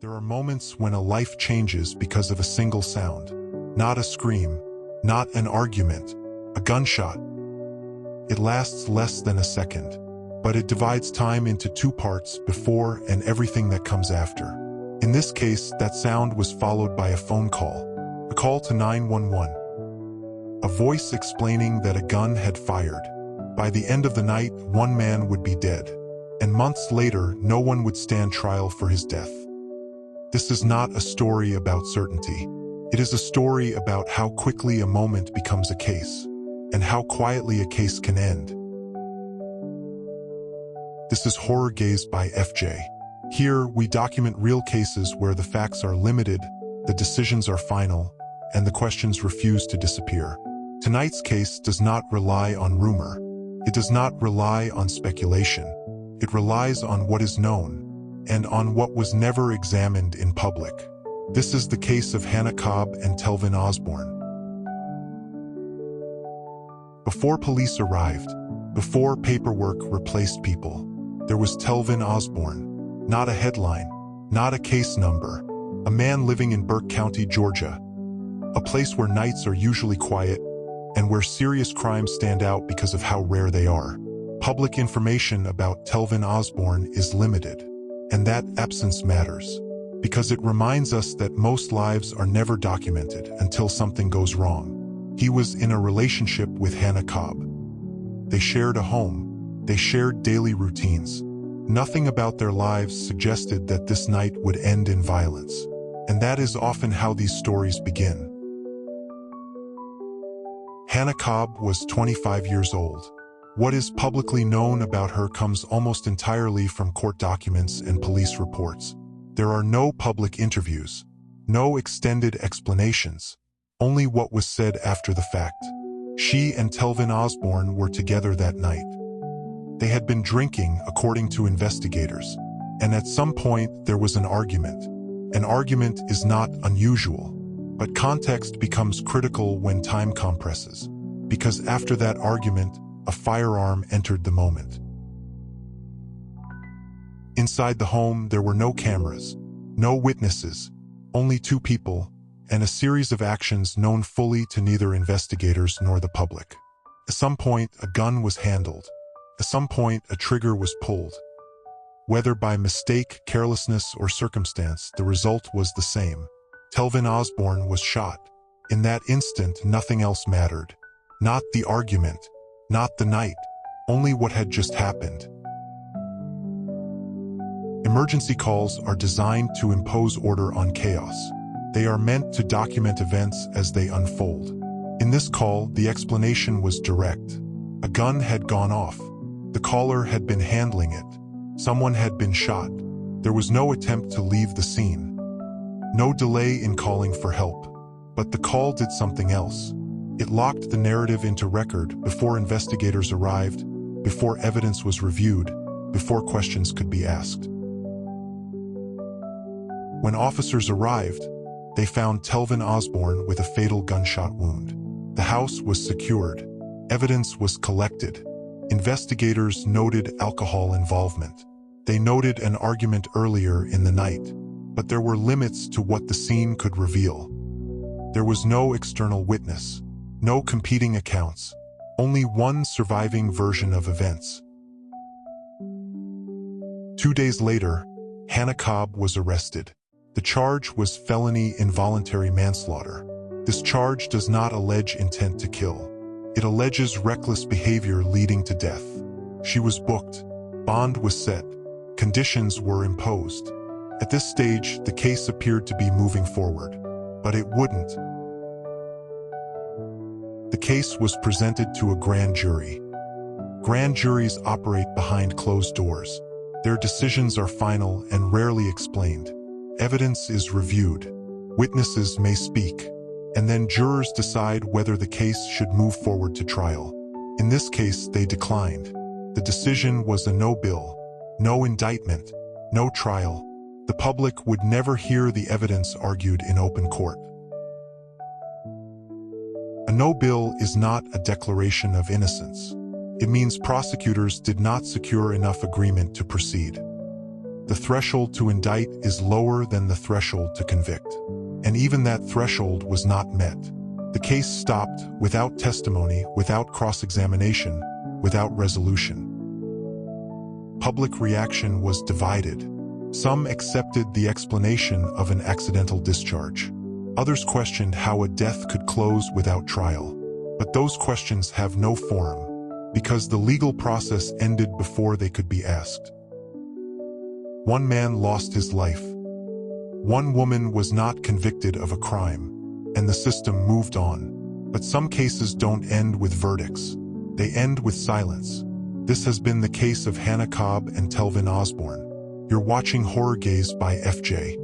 There are moments when a life changes because of a single sound. Not a scream, not an argument, a gunshot. It lasts less than a second, but it divides time into two parts, before and everything that comes after. In this case, that sound was followed by a phone call, a call to 911. A voice explaining that a gun had fired. By the end of the night, one man would be dead, and months later, no one would stand trial for his death. This is not a story about certainty. It is a story about how quickly a moment becomes a case, and how quietly a case can end. This is Horror Gaze by FJ. Here, we document real cases where the facts are limited, the decisions are final, and the questions refuse to disappear. Tonight's case does not rely on rumor. It does not rely on speculation. It relies on what is known, and on what was never examined in public. This is the case of Hannah Cobb and Telvin Osborne. Before police arrived, before paperwork replaced people, there was Telvin Osborne. Not a headline, not a case number. A man living in Burke County, Georgia. A place where nights are usually quiet, and where serious crimes stand out because of how rare they are. Public information about Telvin Osborne is limited. And that absence matters, because it reminds us that most lives are never documented until something goes wrong. He was in a relationship with Hannah Cobb. They shared a home. They shared daily routines. Nothing about their lives suggested that this night would end in violence. And that is often how these stories begin. Hannah Cobb was 25 years old. What is publicly known about her comes almost entirely from court documents and police reports. There are no public interviews, no extended explanations, only what was said after the fact. She and Telvin Osborne were together that night. They had been drinking, according to investigators, and at some point there was an argument. An argument is not unusual, but context becomes critical when time compresses, because after that argument, a firearm entered the moment. Inside the home, there were no cameras, no witnesses, only two people, and a series of actions known fully to neither investigators nor the public. At some point, a gun was handled. At some point, a trigger was pulled. Whether by mistake, carelessness, or circumstance, the result was the same. Telvin Osborne was shot. In that instant, nothing else mattered. Not the argument, not the night, only what had just happened. Emergency calls are designed to impose order on chaos. They are meant to document events as they unfold. In this call, the explanation was direct. A gun had gone off. The caller had been handling it. Someone had been shot. There was no attempt to leave the scene. No delay in calling for help. But the call did something else. It locked the narrative into record before investigators arrived, before evidence was reviewed, before questions could be asked. When officers arrived, they found Telvin Osborne with a fatal gunshot wound. The house was secured. Evidence was collected. Investigators noted alcohol involvement. They noted an argument earlier in the night, but there were limits to what the scene could reveal. There was no external witness. No competing accounts, only one surviving version of events. 2 days later, Hannah Cobb was arrested. The charge was felony involuntary manslaughter. This charge does not allege intent to kill. It alleges reckless behavior leading to death. She was booked. Bond was set. Conditions were imposed. At this stage, the case appeared to be moving forward, but it wouldn't. The case was presented to a grand jury. Grand juries operate behind closed doors. Their decisions are final and rarely explained. Evidence is reviewed. Witnesses may speak. And then jurors decide whether the case should move forward to trial. In this case, they declined. The decision was a no bill, no indictment, no trial. The public would never hear the evidence argued in open court. A no bill is not a declaration of innocence. It means prosecutors did not secure enough agreement to proceed. The threshold to indict is lower than the threshold to convict. And even that threshold was not met. The case stopped without testimony, without cross-examination, without resolution. Public reaction was divided. Some accepted the explanation of an accidental discharge. Others questioned how a death could close without trial. But those questions have no form, because the legal process ended before they could be asked. One man lost his life. One woman was not convicted of a crime, and the system moved on. But some cases don't end with verdicts. They end with silence. This has been the case of Hannah Cobb and Telvin Osborne. You're watching Horror Gaze by FJ.